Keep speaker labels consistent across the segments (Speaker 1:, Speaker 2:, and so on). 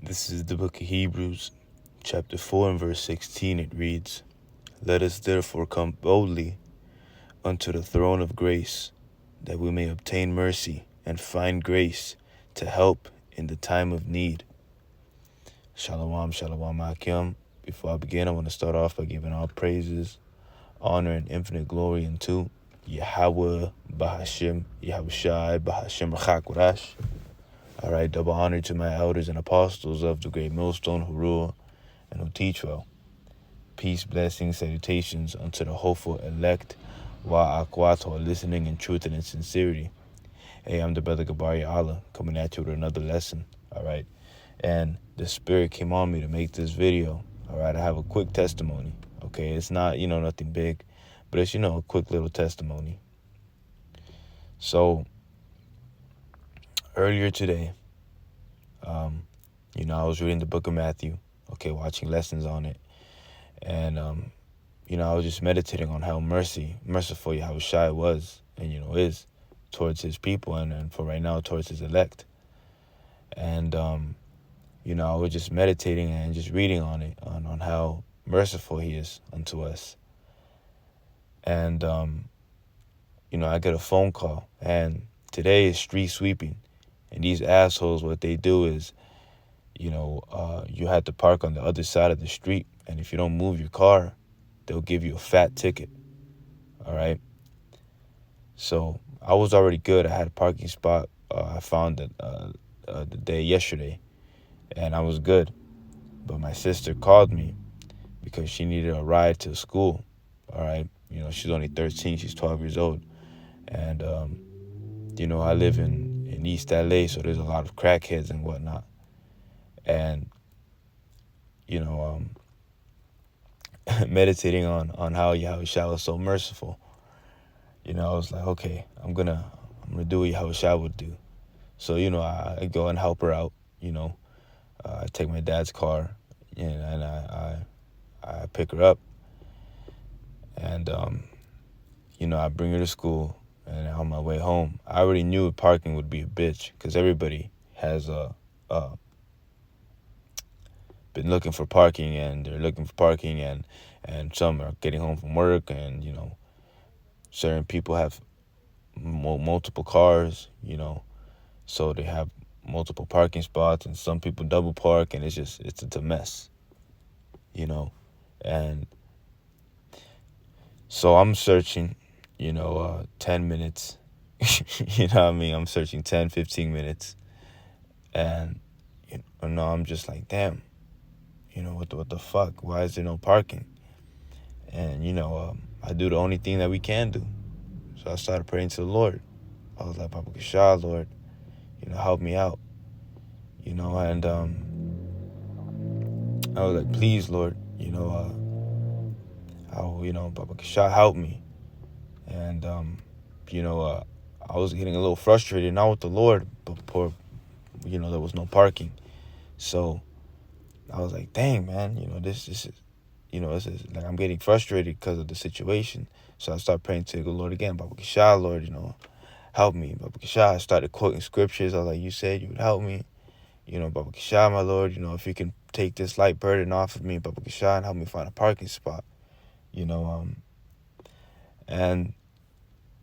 Speaker 1: This is the book of Hebrews, chapter 4 and verse 16. It reads, "Let us therefore come boldly unto the throne of grace, that we may obtain mercy and find grace to help in the time of need." Shalom, shalom, Akim. Before I begin, I want to start off by giving all praises, honor, and infinite glory unto Yahweh, Bahashim, Yahushai, Bahashim, Rachakwarash. All right, double honor to my elders and apostles of the great millstone who rule and who teach well. Peace, blessings, salutations unto the hopeful elect, Wa'akwat, who are listening in truth and in sincerity. Hey, I'm the brother Gabari Allah, coming at you with another lesson. All right, and the Spirit came on me to make this video. All right, I have a quick testimony. Okay, it's not, nothing big, but it's, a quick little testimony. So, earlier today, I was reading the book of Matthew, watching lessons on it. And, I was just meditating on how merciful Yahushua was and, is towards his people and for right now towards his elect. And, I was just meditating and just reading on it, on how merciful he is unto us. And, I get a phone call, and today is street sweeping. And these assholes, what they do is, you had to park on the other side of the street. And if you don't move your car, they'll give you a fat ticket. All right. So I was already good. I had a parking spot. I found it the day yesterday, and I was good. But my sister called me because she needed a ride to school. All right. She's only 13. She's 12 years old. And, I live in East LA, so there's a lot of crackheads and whatnot. And, meditating on how Yahushua was so merciful, I was like, okay, I'm gonna do what Yahushua would do. So, I go and help her out. I take my dad's car and I pick her up. And, I bring her to school. And on my way home, I already knew parking would be a bitch because everybody has been looking for parking, and they're looking for parking, and some are getting home from work, and certain people have multiple cars, so they have multiple parking spots, and some people double park, and it's a mess, and so I'm searching 10 minutes. I'm searching 10, 15 minutes, and I'm just like, damn, what the fuck? Why is there no parking? And, I do the only thing that we can do. So I started praying to the Lord. I was like, Papa Kashah, Lord, help me out. And I was like, please, Lord, Papa Kashah, help me. And, I was getting a little frustrated, not with the Lord, but there was no parking. So I was like, dang, man, this is, this is like I'm getting frustrated because of the situation. So I started praying to the Lord again, Baba Kashah, Lord, help me. Baba Kashah, I started quoting scriptures. I was like, you said you would help me. Baba Kashah, my Lord, if you can take this light burden off of me, Baba Kashah, and help me find a parking spot. And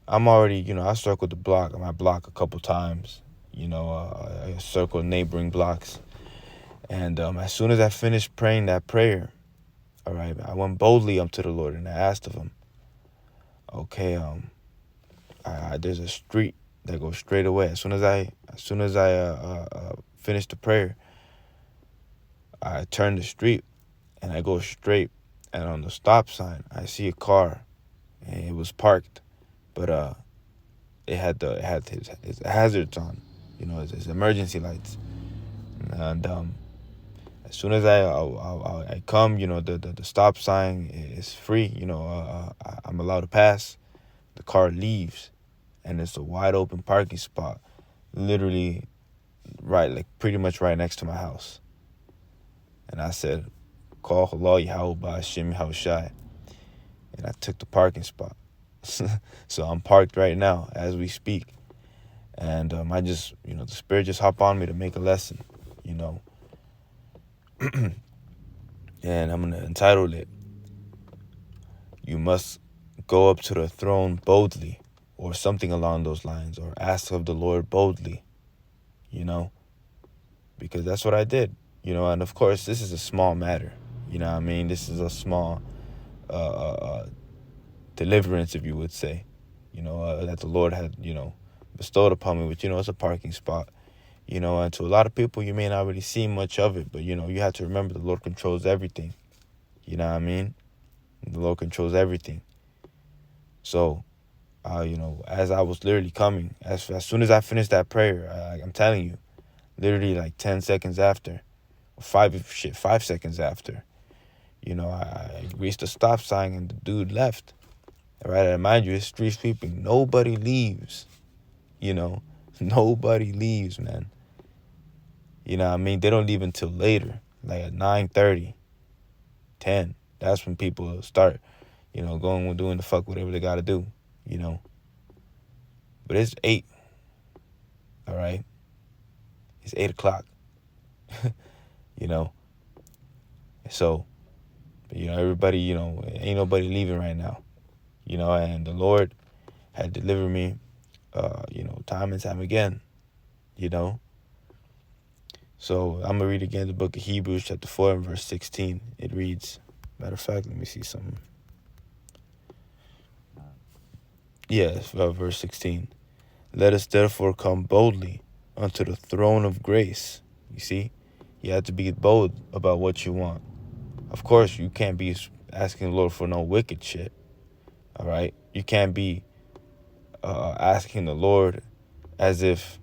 Speaker 1: I'm already, I circled my block a couple times. I circled neighboring blocks. And as soon as I finished praying that prayer, all right, I went boldly up to the Lord and I asked of him, okay, there's a street that goes straight away. As soon as I finished the prayer, I turned the street and I go straight. And on the stop sign, I see a car, and it was parked, but it had his hazards on, his emergency lights. And as soon as I come, the stop sign is free. I'm allowed to pass. The car leaves, and it's a wide open parking spot, literally pretty much right next to my house. And I said, call Allah Yahweh Ba'ashim Yahushai. And I took the parking spot. So I'm parked right now as we speak. And I just, the Spirit just hopped on me to make a lesson, And I'm going to entitle it, You Must Go Up to the Throne Boldly, or something along those lines, or ask of the Lord boldly, you know, because that's what I did, and of course, this is a small matter, you know what I mean? This is a small deliverance, if you would say, that the Lord had, bestowed upon me, which, it's a parking spot, and to a lot of people, you may not really see much of it, but, you have to remember the Lord controls everything, you know what I mean? The Lord controls everything. So, as I was literally coming, as soon as I finished that prayer, I'm telling you, literally like 10 seconds after, 5 seconds after, I reached a stop sign and the dude left. Right, and mind you, it's street sweeping. Nobody leaves, you know. Nobody leaves, man. You know what I mean? They don't leave until later, like at 9:30, 10. That's when people start, going and doing the fuck whatever they got to do, you know. But it's 8, all right? It's 8 o'clock, you know. So, everybody, ain't nobody leaving right now, and the Lord had delivered me, time and time again, you know. So I'm going to read again the book of Hebrews chapter 4 and verse 16. It reads, matter of fact, let me see something. Yes, verse 16. Let us therefore come boldly unto the throne of grace. You see, you have to be bold about what you want. Of course, you can't be asking the Lord for no wicked shit. All right? You can't be asking the Lord as if,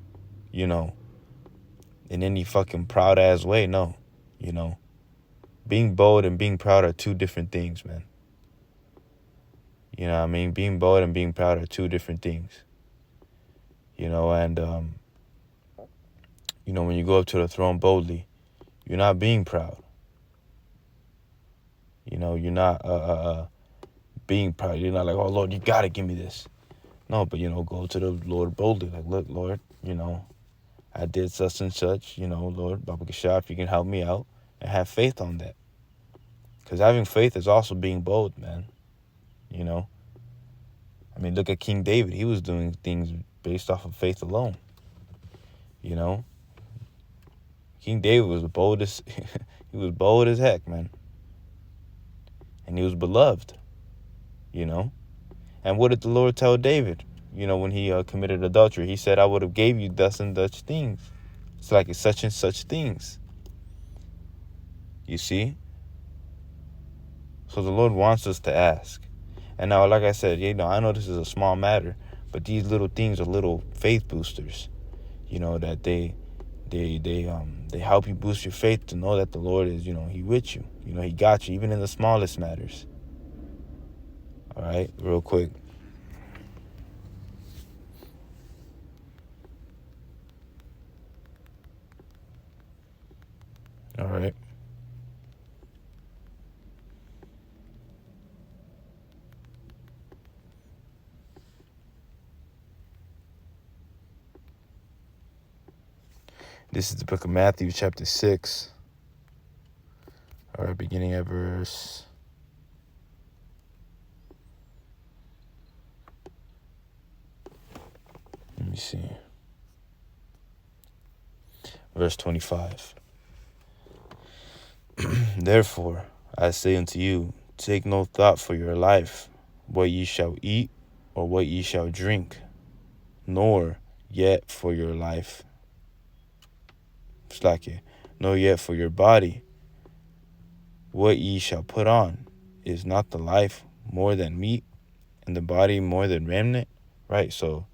Speaker 1: in any fucking proud ass way. No, being bold and being proud are two different things, man. You know what I mean? Being bold and being proud are two different things. And, when you go up to the throne boldly, you're not being proud. You're not being proud. You're not like, oh, Lord, you got to give me this. No, but, go to the Lord boldly. Like, look, Lord, I did such and such, Lord, Baba Kashah, if you can help me out, and have faith on that. Because having faith is also being bold, man. I mean, look at King David. He was doing things based off of faith alone. King David was the boldest. He was bold as heck, man. And he was beloved, And what did the Lord tell David, when he committed adultery? He said, I would have gave you thus and such things. It's like it's such and such things. You see? So the Lord wants us to ask. And now, like I said, I know this is a small matter, but these little things are little faith boosters, that they help you boost your faith to know that the Lord is, he with you. He got you, even in the smallest matters. All right, real quick. All right. This is the book of Matthew, chapter 6. All right, beginning at verse... Let me see. Verse 25. Therefore, I say unto you, take no thought for your life, what ye shall eat, or what ye shall drink, nor yet for your life. Nor yet for your body, what ye shall put on. Is not the life more than meat, and the body more than raiment? Right, so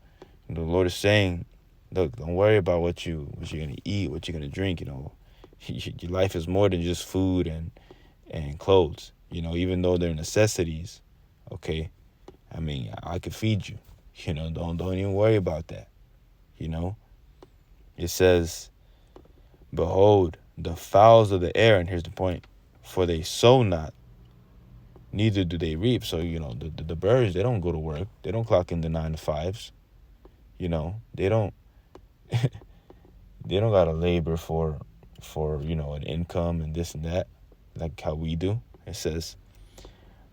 Speaker 1: the Lord is saying, look, don't worry about what you're gonna eat, what you're gonna drink. Your life is more than just food and clothes. Even though they're necessities. Okay, I mean, I could feed you. Don't even worry about that. It says, behold, the fowls of the air, and here's the point, for they sow not, neither do they reap. So, the birds, they don't go to work. They don't clock in the 9 to 5s. They don't they don't gotta labor for for, an income and this and that, like how we do. It says,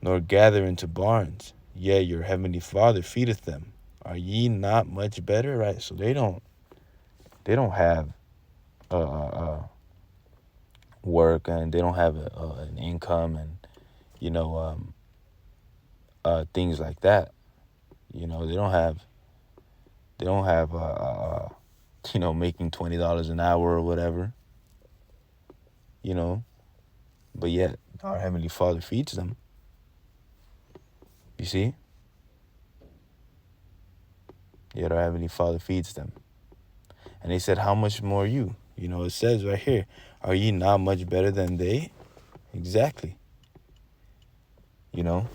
Speaker 1: nor gather into barns, yea, your heavenly Father feedeth them. Are ye not much better? Right? So they don't have work, and they don't have an income, and you know things like that. They don't have making $20 an hour or whatever. You know, but yet our heavenly Father feeds them. You see, yet our heavenly Father feeds them. And they said, how much more you? It says right here, are ye not much better than they? Exactly.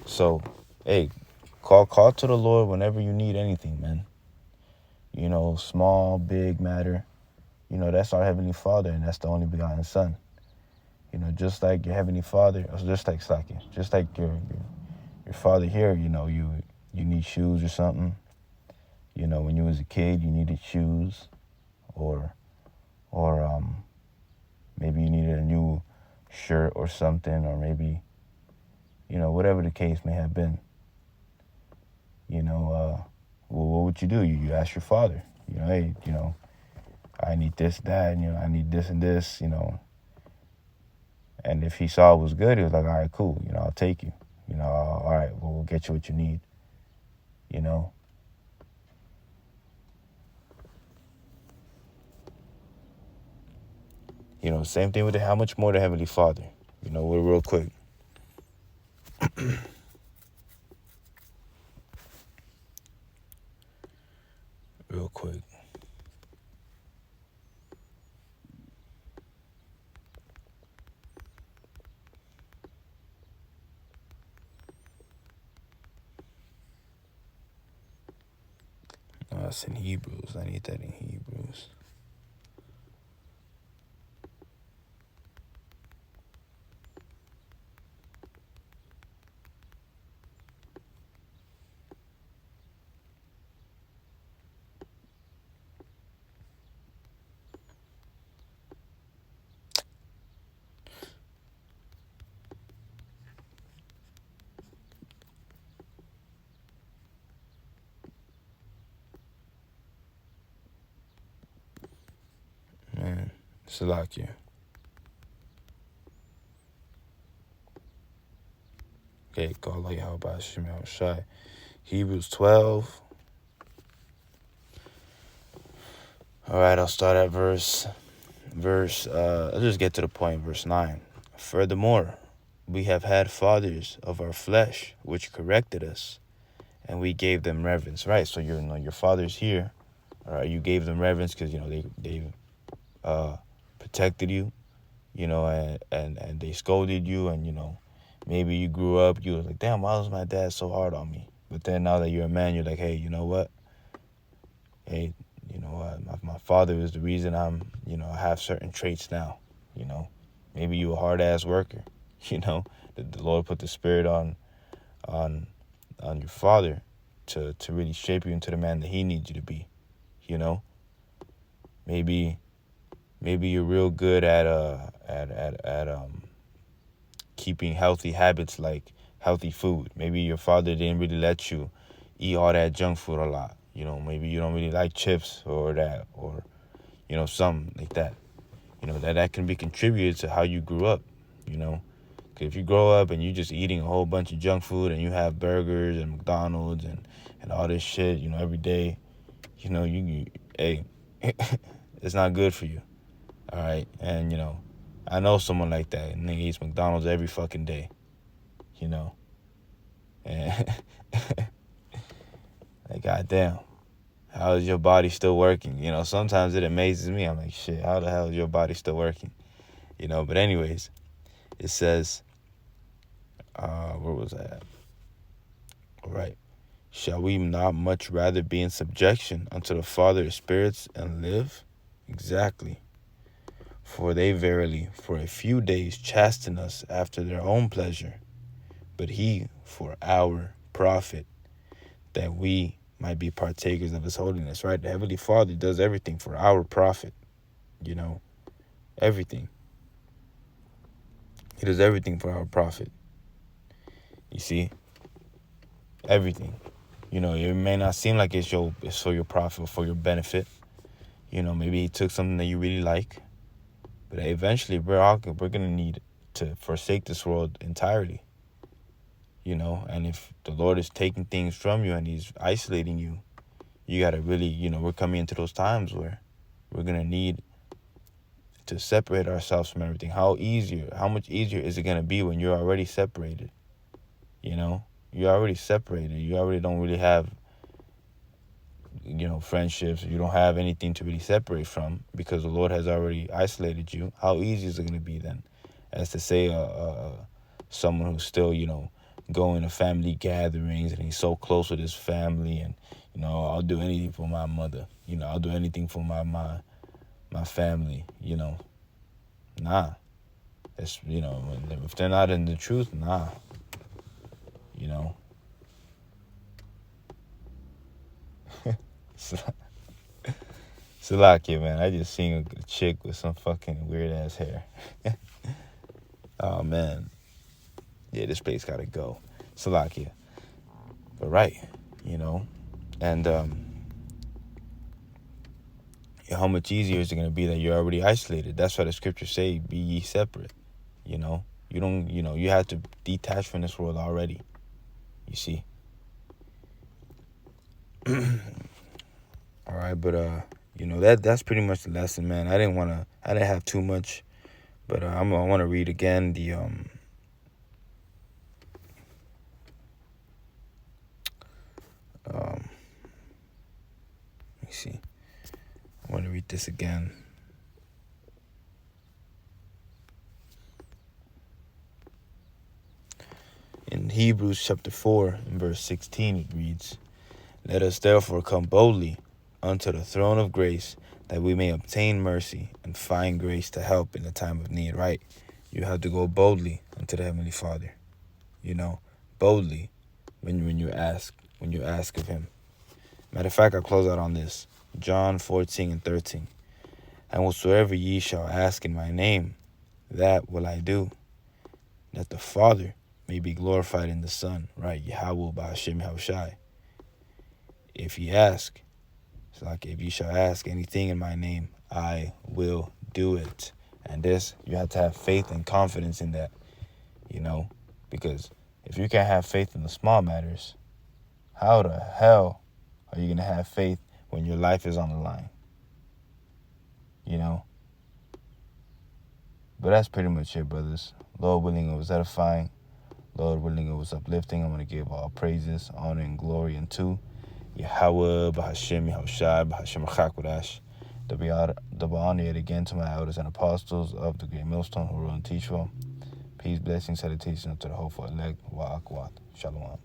Speaker 1: So, hey, call to the Lord whenever you need anything, man. Small, big matter. That's our Heavenly Father, and that's the only begotten Son. Just like your Heavenly Father, just like Slaki, just like your father here, you need shoes or something. When you was a kid, you needed shoes, or maybe you needed a new shirt or something, or maybe, whatever the case may have been. Well, what would you do? You ask your father, hey, I need this, that, and, I need this and this, And if he saw it was good, he was like, all right, cool, I'll take you. All right, well, we'll get you what you need, you know. Same thing with how much more the Heavenly Father. We're real quick. Real quick. No, that's in Hebrews. I need that in Hebrews. Man, Salakia. Okay, call like how about Shemel Shai. Hebrews 12. All right, I'll start at I'll just get to the point, verse 9. Furthermore, we have had fathers of our flesh which corrected us, and we gave them reverence. Right, so your fathers here, all right, you gave them reverence because they protected you, and they scolded you, and maybe you grew up, you was like, damn, why was my dad so hard on me? But then now that you're a man, you're like, hey, you know what? Hey, my father is the reason I have certain traits now. Maybe you a hard ass worker. The Lord put the spirit on your father to really shape you into the man that He needs you to be. Maybe you're real good at keeping healthy habits, like healthy food. Maybe your father didn't really let you eat all that junk food a lot. Maybe you don't really like chips or that, or something like that. That can be contributed to how you grew up. 'Cause if you grow up and you just eating a whole bunch of junk food, and you have burgers and McDonald's and all this shit, every day, hey, it's not good for you. All right. And, I know someone like that. And nigga eats McDonald's every fucking day, And like, goddamn, how is your body still working? Sometimes it amazes me. I'm like, shit, how the hell is your body still working? But anyways, it says, where was I at? All right. Shall we not much rather be in subjection unto the Father of spirits and live? Exactly. For they verily for a few days chasten us after their own pleasure, but He for our profit, that we might be partakers of His holiness. Right? The Heavenly Father does everything for our profit. Everything. He does everything for our profit. You see? Everything. You know, it may not seem like it's for your profit or for your benefit. You know, maybe he took something that you really like. But eventually we're gonna need to forsake this world entirely. You know, and if the Lord is taking things from you and he's isolating you, you gotta really, you know, we're coming into those times where we're gonna need to separate ourselves from everything. How much easier is it gonna be when you're already separated? You know, you're already separated. You already don't really have, you know, friendships. You don't have anything to really separate from because the Lord has already isolated you. How easy is it gonna be then? As to say, someone who's still, you know, going to family gatherings and he's so close with his family, and you know, I'll do anything for my mother. You know, I'll do anything for my family. You know, nah. It's, you know, if they're not in the truth, nah. You know. Salakia, man. I just seen a chick with some fucking weird ass hair. Oh man. Yeah, this place gotta go. Salakia. But right, you know. And how much easier is it gonna be that you're already isolated? That's why the scriptures say, be ye separate. You know. You don't, you know, you have to detach from this world already. You see. All right, but you know, that's pretty much the lesson, man. I didn't have too much, but I want to read again the let me see. I want to read this again. In Hebrews chapter 4 and verse 16 it reads, "Let us therefore come boldly unto the throne of grace, that we may obtain mercy and find grace to help in the time of need." Right? You have to go boldly unto the Heavenly Father. You know, boldly when you ask of him. Matter of fact, I'll close out on this. John 14 and 13. "And whatsoever ye shall ask in my name, that will I do, that the Father may be glorified in the Son." Right? Yahweh Ba'ashem Yahushai. If ye ask, it's like, if you shall ask anything in my name, I will do it. And this, you have to have faith and confidence in that, you know, because if you can't have faith in the small matters, how the hell are you going to have faith when your life is on the line? You know? But that's pretty much it, brothers. Lord willing, it was edifying. Lord willing, it was uplifting. I'm going to give all praises, honor, and glory unto Yahweh, Bahashem, Yahushai, Bahashem, Chakwadash. Double honor yet again to my elders and apostles of the great millstone who rule and teach well. Peace, blessings, salutations to the hopeful elect. Wa'akwat. Shalom.